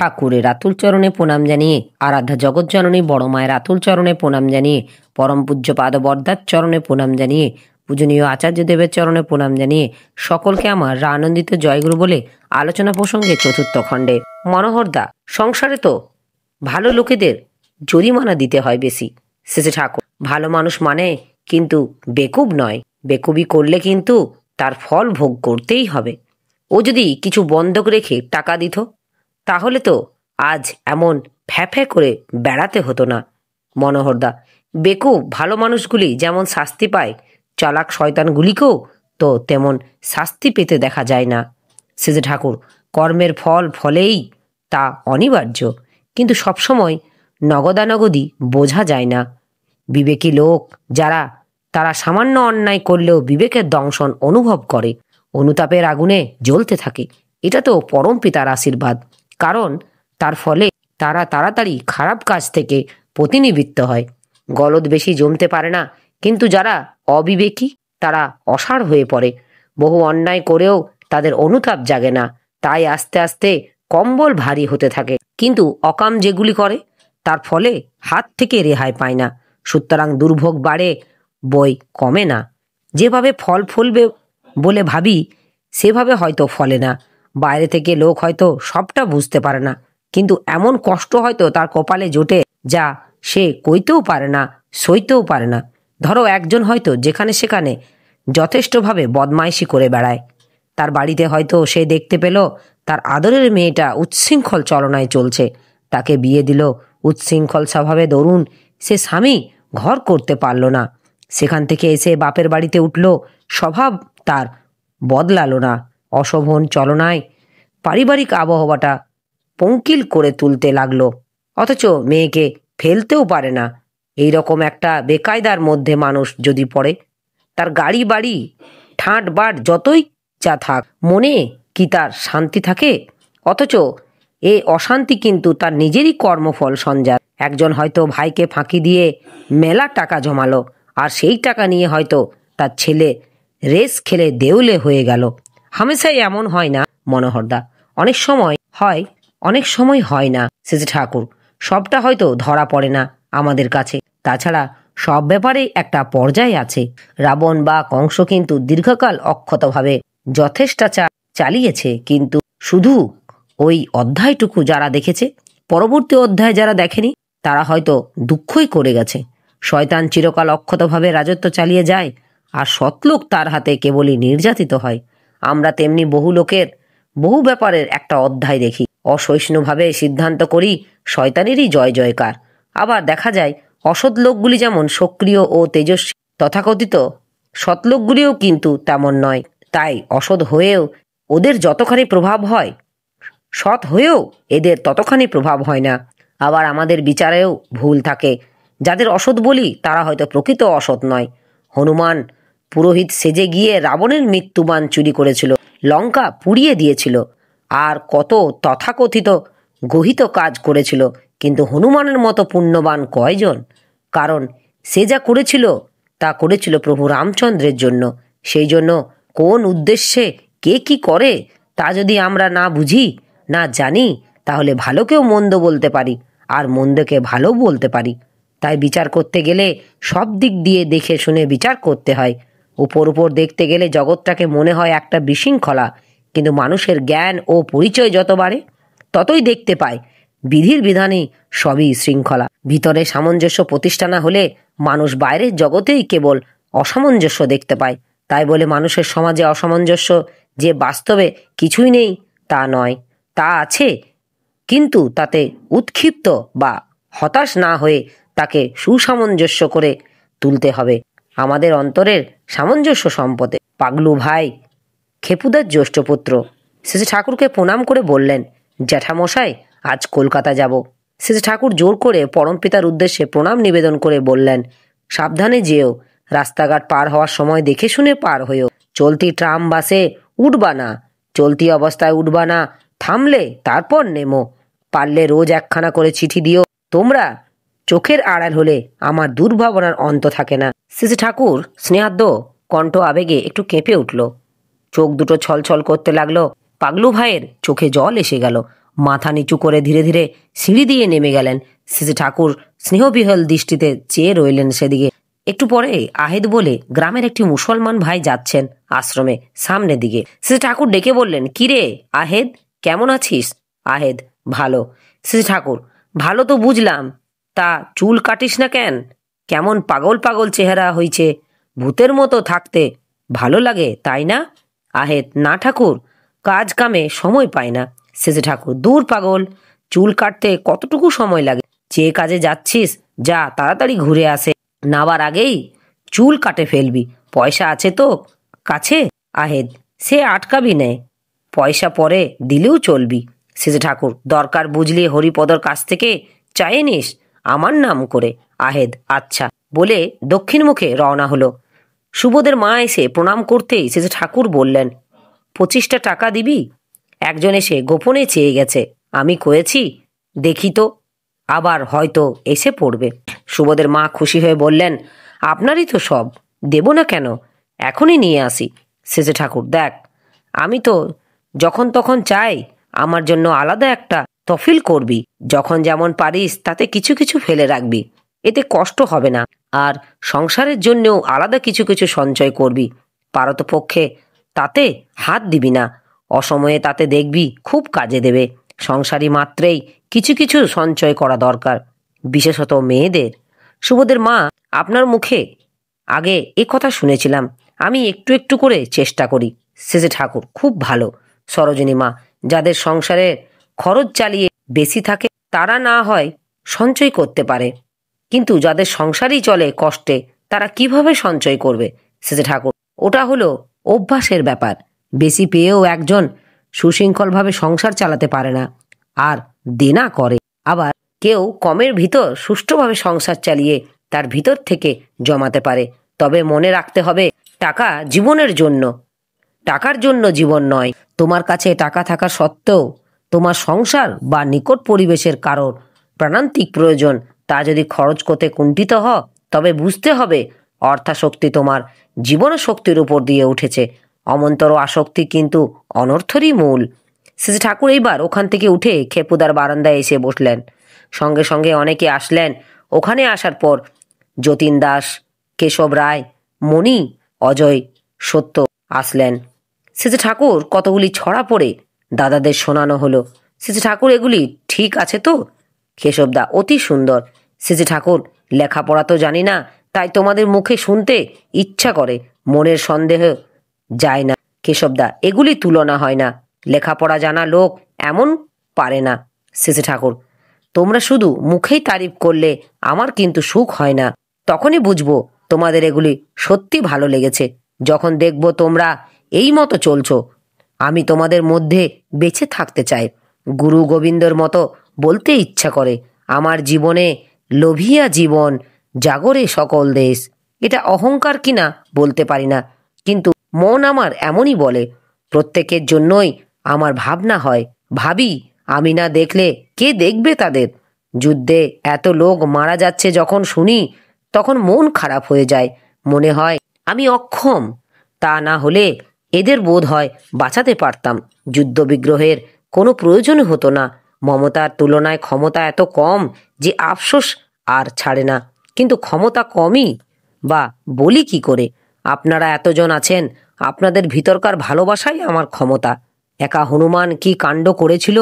ঠাকুরের আতুল চরণে প্রণাম জানিয়ে, আরাধ্যা জগৎজননী বড় মায়ের আতুল চরণে প্রণাম জানিয়ে, পরম পূজ্য পাদ বরদার চরণে প্রণাম জানিয়ে, পূজনীয় আচার্য দেবের চরণে প্রণাম জানিয়ে সকলকে আমার আনন্দিত জয়গুরু বলে আলোচনা প্রসঙ্গে চতুর্থ খণ্ডে। মনোহরদা, সংসারে তো ভালো লোকেদের জরিমানা দিতে হয় বেশি। শেষে ঠাকুর, ভালো মানুষ মানে কিন্তু বেকুব নয়, বেকুবি করলে কিন্তু তার ফল ভোগ করতেই হবে। ও যদি কিছু বন্ধক রেখে টাকা দিত তাহলে তো আজ এমন ফ্যাফে করে বেড়াতে হতো না। মনোহরদা, বেকুব ভালো মানুষগুলি যেমন শাস্তি পায়, চালাক শয়তানগুলিকেও তো তেমন শাস্তি পেতে দেখা যায় না। শেষে ঠাকুর, কর্মের ফল ফলেই তা অনিবার্য, কিন্তু সবসময় নগদানগদি বোঝা যায় না। বিবেকী লোক যারা, তারা সামান্য অন্যায় করলেও বিবেকের দংশন অনুভব করে, অনুতাপের আগুনে জ্বলতে থাকে। এটা তো পরম পিতার আশীর্বাদ, কারণ তার ফলে তারা তাড়াতাড়ি খারাপ কাজ থেকে প্রতিনিবৃত্ত হয়। গলদ বেশি জমতে পারে না, কিন্তু যারা অবিবেকী তারা অসাড় হয়ে পড়ে। বহু অন্যায় করেও তাদের অনুতাপ জাগে না, তাই আস্তে আস্তে কম্বল ভারী হতে থাকে। কিন্তু অকাম যেগুলি করে তার ফলে হাত থেকে রেহাই পায় না। সুতরাং দুর্ভোগ বাড়ে, বই কমে না। যেভাবে ফল ফলবে বলে ভাবি সেভাবে হয়তো ফলে না। বাইরে থেকে লোক হয়তো সবটা বুঝতে পারে না, কিন্তু এমন কষ্ট হয়তো তার কপালে জোটে যা সে কইতেও পারে না, সইতেও পারে না। ধরো একজন হয়তো যেখানে সেখানে যথেষ্টভাবে বদমাইশি করে বেড়ায়, তার বাড়িতে হয়তো সে দেখতে পেল তার আদরের মেয়েটা উচ্ছৃঙ্খল চলনায় চলছে, তাকে বিয়ে দিল। উচ্ছৃঙ্খল স্বভাবে দরুন সে স্বামী ঘর করতে পারল না, সেখান থেকে এসে বাপের বাড়িতে উঠল, স্বভাব তার বদলালো না। অশোভন চলনায় পারিবারিক আবহাওয়াটা পঙ্কিল করে তুলতে লাগলো, অথচ মেয়েকে ফেলতেও পারে না। এইরকম একটা বেকায়দার মধ্যে মানুষ যদি পড়ে, তার গাড়ি বাড়ি ঠাঁট বাট যতই যা থাক, মনে কি তার শান্তি থাকে? অথচ এ অশান্তি কিন্তু তার নিজেরই কর্মফল সঞ্জাত। একজন হয়তো ভাইকে ফাঁকি দিয়ে মেলা টাকা জমালো, আর সেই টাকা নিয়ে হয়তো তার ছেলে রেস খেলে দেউলে হয়ে গেল। হামেশাই এমন হয় না মনোহরদা, অনেক সময় হয়, অনেক সময় হয় না। শেষে ঠাকুর, সবটা হয়তো ধরা পড়ে না আমাদের কাছে। তাছাড়া সব ব্যাপারেই একটা পর্যায় আছে। রাবণ বা কংস কিন্তু দীর্ঘকাল অক্ষতভাবে যথেষ্টাচার চালিয়েছে, কিন্তু শুধু ওই অধ্যায়টুকু যারা দেখেছে, পরবর্তী অধ্যায় যারা দেখেনি তারা হয়তো দুঃখই করে গেছে। শয়তান চিরকাল অক্ষতভাবে রাজত্ব চালিয়ে যায়, আর সৎলোক তার হাতে কেবলই নির্যাতিত হয়। আমরা তেমনি বহু লোকের বহু ব্যাপারের একটা অধ্যায় দেখি, অসহিষ্ণুভাবে সিদ্ধান্ত করি শয়তানেরই জয় জয়কার। আবার দেখা যায় অসৎ লোকগুলি যেমন সক্রিয় ও তেজস্বী, তথাকথিত সৎলোকগুলিও কিন্তু তেমন নয়। তাই অসৎ হয়েও ওদের যতখানি প্রভাব হয়, সৎ হয়েও এদের ততখানি প্রভাব হয় না। আবার আমাদের বিচারেও ভুল থাকে। যাদের অসৎ বলি তারা হয়তো প্রকৃত অসৎ নয়। হনুমান পুরোহিত সেজে গিয়ে রাবণের মৃত্যুবাণ চুরি করেছিল, লঙ্কা পুড়িয়ে দিয়েছিল, আর কত তথাকথিত গহিত কাজ করেছিল, কিন্তু হনুমানের মতো পুণ্যবান কয়জন? কারণ সে যা করেছিল তা করেছিল প্রভু রামচন্দ্রের জন্য। সেই জন্য কোন উদ্দেশ্যে কে কি করে তা যদি আমরা না বুঝি, না জানি, তাহলে ভালোকেও মন্দ বলতে পারি, আর মন্দকে ভালো বলতে পারি। তাই বিচার করতে গেলে সব দিক দিয়ে দেখে শুনে বিচার করতে হয়। উপর উপর দেখতে গেলে জগৎটাকে মনে হয় একটা বিশৃঙ্খলা, কিন্তু মানুষের জ্ঞান ও পরিচয় যত বাড়ে ততই দেখতে পায় বিধির বিধানে সবই শৃঙ্খলা। ভিতরে সামঞ্জস্য প্রতিষ্ঠা না হলে মানুষ বাইরের জগতেই কেবল অসামঞ্জস্য দেখতে পায়। তাই বলে মানুষের সমাজে অসামঞ্জস্য যে বাস্তবে কিছুই নেই তা নয়, তা আছে, কিন্তু তাতে উৎক্ষিপ্ত বা হতাশ না হয়ে তাকে সুসামঞ্জস্য করে তুলতে হবে। আমাদের অন্তরের সামঞ্জস্য সম্পদে। পাগলু ভাই খেপুদার জ্যেষ্ঠ পুত্র শেষে ঠাকুরকে প্রণাম করে বললেন, জ্যাঠামশাই, আজ কলকাতা যাব। শেষে ঠাকুর জোর করে পরমপিতার উদ্দেশ্যে প্রণাম নিবেদন করে বললেন, সাবধানে যেও, রাস্তাঘাট পার হওয়ার সময় দেখে শুনে পার হয়েও। চলতি ট্রাম বাসে উঠবা না, চলতি অবস্থায় উঠবা না, থামলে তারপর নেমো। পারলে রোজ একখানা করে চিঠি দিও। তোমরা চোখের আড়াল হলে আমার দুর্ভাবনার অন্ত থাকে না। শেষে ঠাকুর স্নেহাদ্য কণ্ঠ আবেগে একটু কেঁপে উঠল, চোখ দুটো ছলছল করতে লাগলো। পাগলু ভাইয়ের চোখে জল এসে গেল। মাথা নিচু করে ধীরে ধীরে সিঁড়ি দিয়ে নেমে গেলেন। শ্রী ঠাকুর স্নেহবিহল দৃষ্টিতে চেয়ে রইলেন সেদিকে। একটু পরে আহেদ বলে গ্রামের একটি মুসলমান ভাই যাচ্ছেন আশ্রমে সামনের দিকে। শ্রী ঠাকুর ডেকে বললেন, কিরে আহেদ, কেমন আছিস? আহেদ, ভালো। শ্রী ঠাকুর, ভালো তো বুঝলাম, তা চুল কাটিস না কেন? কেমন পাগল পাগল চেহারা হইছে, ভূতের মতো থাকতে ভালো লাগে তাই না? আহেদ, না ঠাকুর, কাজ কামে সময় পাই না। শ্রী ঠাকুর, দূর পাগল, চুল কাটতে কতটুকু সময় লাগে? যে কাজে যাচ্ছিস যা, তাড়াতাড়ি ঘুরে আসে, নাবার আগেই চুল কাটে ফেলবি। পয়সা আছে তো কাছে? আহেদ, সে আটকাবি নে, পয়সা পরে দিলেও চলবি। শ্রী ঠাকুর, দরকার বুঝলি হরিপদর কাছ থেকে চাইয়ে নিস আমার নাম করে। আহেদ, আচ্ছা, বলে দক্ষিণ মুখে রওনা হলো। সুবোধের মা এসে প্রণাম করতেই শ্রী ঠাকুর বললেন, 25টা টাকা দিবি? একজন এসে গোপনে চেয়ে গেছে, আমি কয়েছি দেখি তো, আবার হয়তো এসে পড়বে। সুবোধের মা খুশি হয়ে বললেন, আপনারই তো সব, দেব না কেন, এখনই নিয়ে আসি। শ্রী ঠাকুর, দেখ, আমি তো যখন তখন চাই, আমার জন্য আলাদা একটা তফিল করবি, যখন যেমন পারিস তাতে কিছু কিছু ফেলে রাখবি, এতে কষ্ট হবে না। আর সংসারের জন্যও আলাদা কিছু কিছু সঞ্চয় করবি, পারতপক্ষে তাতে হাত দিবি না, অসময়ে তাতে দেখবি খুব কাজে দেবে। সংসারী মাত্রেই কিছু কিছু সঞ্চয় করা দরকার, বিশেষত মেয়েদের। সুবোধের মা, আপনার মুখে আগে এ কথা শুনেছিলাম, আমি একটু একটু করে চেষ্টা করি। শ্রী ঠাকুর, খুব ভালো। সরোজিনী মা, যাদের সংসারে খরচ চালিয়ে বেশি থাকে তারা না হয় সঞ্চয় করতে পারে, কিন্তু যাদের সংসারই চলে কষ্টে তারা কিভাবে সঞ্চয় করবে? শ্রী ঠাকুর, ওটা হলো অভ্যাসের ব্যাপার, বেশি পেয়েও একজন সুশৃঙ্খলভাবে সংসার চালাতে পারে না, আর দেনা করে। আবার কেউ কমের ভিতর সুষ্ঠুভাবে সংসার চালিয়ে তার ভিতর থেকে জমাতে পারে। তবে মনে রাখতে হবে, টাকা জীবনের জন্য, টাকার জন্য জীবন নয়। তোমার কাছে টাকা থাকা সত্ত্বেও তোমার সংসার বা নিকট পরিবেশের কারোর প্রাণান্তিক প্রয়োজন, তা যদি খরচ করতে কুণ্ঠিত হয় তবে বুঝতে হবে অর্থাশক্তি তোমার জীবন শক্তির উপর দিয়ে উঠেছে। অমন্তর আসক্তি কিন্তু অনর্থরই মূল। শ্রী ঠাকুর এইবার ওখান থেকে উঠে খেপুদার বারান্দায় এসে বসলেন। সঙ্গে সঙ্গে অনেকে আসলেন। ওখানে আসার পর যতীন দাস, কেশব রায়, মণি, অজয়, সত্য আসলেন। শ্রী ঠাকুর কতগুলি ছড়া পড়ে দাদাদের শোনানো হলো। শ্রী ঠাকুর, এগুলি ঠিক আছে তো? কেশবদা, অতি সুন্দর। শ্রী ঠাকুর, লেখাপড়া তো জানি না, তাই তোমাদের মুখে শুনতে ইচ্ছা করে, মনের সন্দেহ যায় না। কেশবদা, এগুলি তুলনা হয় না, লেখাপড়া জানা লোক এমন পারে না। শ্রী ঠাকুর, তোমরা শুধু মুখেই তারিফ করলে আমার কিন্তু সুখ হয় না। তখনই বুঝবো তোমাদের এগুলি সত্যি ভালো লেগেছে, যখন দেখব তোমরা এই মতো চলছো। আমি তোমাদের মধ্যে বেঁচে থাকতে চাই। গুরু গোবিন্দর মতো বলতে ইচ্ছা করে, আমার জীবনে লোভিয়া জীবন, জাগরে সকল দেশ। এটা অহংকার কিনা বলতে পারি না, কিন্তু মন আমার এমনই বলে। প্রত্যেকের জন্যই আমার ভাবনা হয়, ভাবি আমি না দেখলে কে দেখবে তাদের? যুদ্ধে এত লোক মারা যাচ্ছে যখন শুনি, তখন মন খারাপ হয়ে যায়, মনে হয় আমি অক্ষম। তা না হলে এদের বোধ হয় বাঁচাতে পারতাম, যুদ্ধ বিগ্রহের কোনো প্রয়োজন হতো না। মমতার তুলনায় ক্ষমতা এত কম যে আফসোস আর ছাড়ে না, কিন্তু ক্ষমতা কমই বা বলি কি করে? আপনারা এতজন আছেন, আপনাদের ভিতরকার ভালোবাসাই আমার ক্ষমতা। একা হনুমান কি কাণ্ড করেছিল,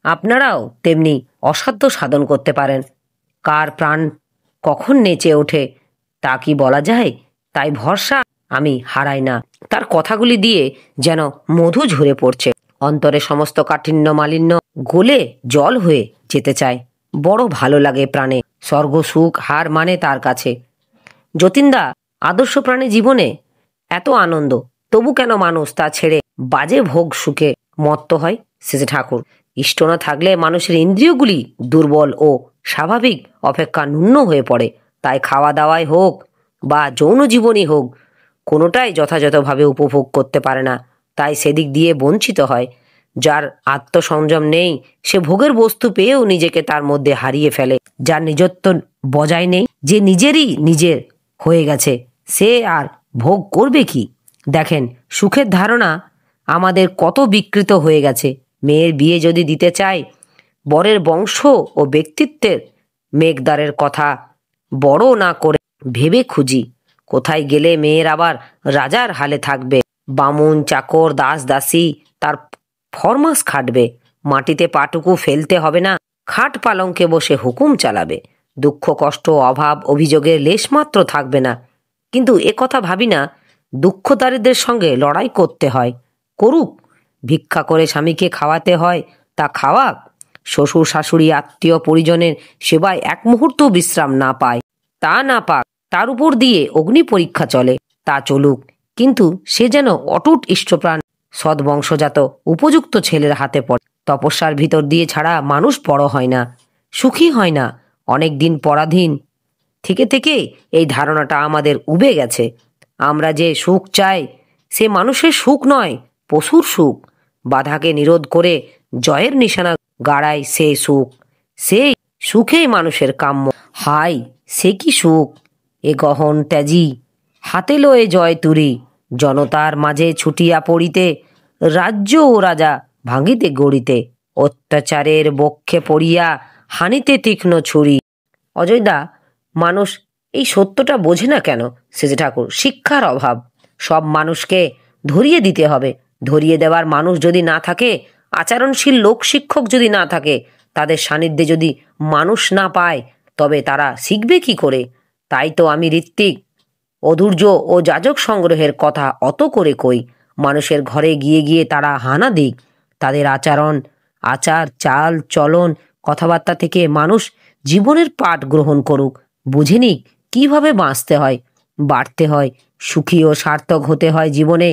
আপনারাও তেমনি অসাধ্য সাধন করতে পারেন। কার প্রাণ কখন নেচে ওঠে তা কি বলা যায়? তাই ভরসা আমি হারাই না। তার কথাগুলি দিয়ে যেন মধু ঝরে পড়ছে, অন্তরে সমস্ত কাঠিন্য মালিন্য গলে জল হয়ে যেতে চায়। বড় ভালো লাগে প্রাণে, স্বর্গ সুখ হার মানে তার কাছে। যতীনদা, আদর্শ প্রাণী জীবনে এত আনন্দ, তবু কেন মানুষ তা ছেড়ে বাজে ভোগ সুখে মত্ত হয়? শ্রী ঠাকুর, ইষ্ট না থাকলে মানুষের ইন্দ্রিয়গুলি দুর্বল ও স্বাভাবিক অপেক্ষা ন্যূন হয়ে পড়ে। তাই খাওয়া দাওয়াই হোক বা যৌন জীবনই হোক, কোনোটাই যথাযথভাবে উপভোগ করতে পারে না, তাই সেদিক দিয়ে বঞ্চিত হয়। যার আত্মসংযম নেই সে ভোগের বস্তু পেয়েও নিজেকে তার মধ্যে হারিয়ে ফেলে। যার নিজত্ব বজায় নেই, যে নিজের হয়ে গেছে, সে আর ভোগ করবে কি? দেখেন, সুখের ধারণা আমাদের কত বিকৃত হয়ে গেছে। মেয়ের বিয়ে যদি দিতে চায় বরের বংশ ও ব্যক্তিত্বের মেঘদারের কথা বড় না করে ভেবে খুঁজি। কোথায় গেলে মেয়ের আবার রাজার হালে থাকবে, বামুন চাকর দাস দাসী তার ফরমাস খাটবে, মাটিতে পাটুকু ফেলতে হবে না, খাট পালঙ্কে বসে হুকুম চালাবে, দুঃখ কষ্ট অভাব অভিযোগের লেশমাত্র থাকবে না। কিন্তু এ কথা ভাবি না, দুঃখদারীদের সঙ্গে লড়াই করতে হয়, করুক। ভিক্ষা করে স্বামীকে খাওয়াতে হয়, তা খাওয়াক। শ্বশুর শাশুড়ি আত্মীয় পরিজনের সেবায় এক মুহূর্ত বিশ্রাম না পায়, তা না পাক। তার উপর দিয়ে অগ্নি পরীক্ষা চলে, তা চলুক। কিন্তু সে যেন অটুট ইষ্টপ্রাণ সদ্বংশজাত উপযুক্ত ছেলের হাতে পড়ে। তপস্যার ভিতর দিয়ে ছাড়া মানুষ বড় হয় না, সুখী হয় না। অনেক দিন পরাধীন থেকে থেকে এই ধারণাটা আমাদের উবে গেছে। আমরা যে সুখ চাই, সে মানুষের সুখ নয়, পশুর সুখ। বাধাকে নিরোধ করে জয়ের নিশানা গাড়ায় সে সুখ, সেই সুখেই মানুষের কাম্য। হাই, সে কি সুখ! এ গহন ত্যাজি হাতে লয়ে জয় তুরি, জনতার মাঝে ছুটিয়া পড়িতে, রাজ্য ও রাজা ভাঙিতে গড়িতে, অত্যাচারের বক্ষে পড়িয়া হানিতে তীক্ষ্ণ ছুরি। অজয়দা, মানুষ এই সত্যটা বোঝে না কেন? সেজে ঠাকুর, শিক্ষার অভাব। সব মানুষকে ধরিয়ে দিতে হবে। ধরিয়ে দেওয়ার মানুষ যদি না থাকে, আচরণশীল লোক শিক্ষক যদি না থাকে, তাদের সান্নিধ্যে যদি মানুষ না পায়, তবে তারা শিখবে কি করে? তাই তো আমি ঋত্বিক অধৈর্য ও যাজক সংগ্রহের কথা অত করে কই। মানুষের ঘরে গিয়ে গিয়ে তারা হানা দিক, তাদের আচার চাল চলন কথাবার্তা থেকে মানুষ জীবনের পাঠ গ্রহণ করুক, বুঝে নিক কিভাবে বাঁচতে হয়, বাড়তে হয়, সুখী ও সার্থক হতে হয় জীবনে।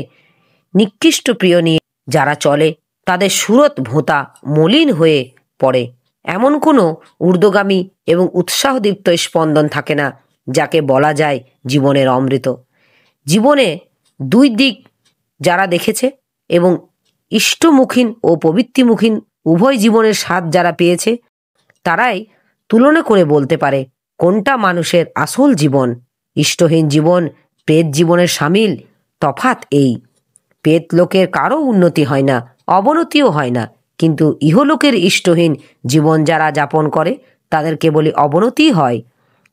নিকৃষ্ট প্রিয় নিয়ে যারা চলে, তাদের সুরত ভোঁতা মলিন হয়ে পড়ে। এমন কোনো ঊর্ধ্বগামী এবং উৎসাহদীপ্ত স্পন্দন থাকে না যাকে বলা যায় জীবনের অমৃত। জীবনে দুই দিক যারা দেখেছে এবং ইষ্টমুখীন ও প্রবৃত্তিমুখীন উভয় জীবনের স্বাদ যারা পেয়েছে, তারাই তুলনা করে বলতে পারে কোনটা মানুষের আসল জীবন। ইষ্টহীন জীবন প্রেত জীবনের সামিল। তফাৎ এই, প্রেত লোকের কারো উন্নতি হয় না, অবনতিও হয় না, কিন্তু ইহলোকের ইষ্টহীন জীবন যারা যাপন করে, তাদের কেবলই অবনতিই হয়,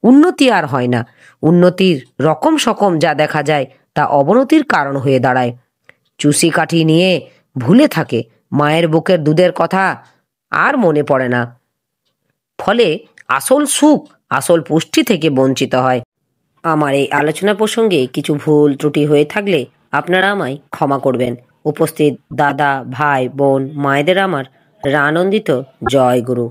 উন্নতি আর হয় না। উন্নতির রকম সকম যা দেখা যায়, তা অবনতির কারণ হয়ে দাঁড়ায়। চুষি কাঠি নিয়ে ভুলে থাকে, মায়ের বুকের দুধের কথা আর মনে পড়ে না। ফলে আসল সুখ, আসল পুষ্টি থেকে বঞ্চিত হয়। আমার এই আলোচনা প্রসঙ্গে কিছু ভুল ত্রুটি হয়ে থাকলে আপনারা আমায় ক্ষমা করবেন। উপস্থিত দাদা, ভাই, বোন, মায়েদের আমার আনন্দিত জয় গুরু।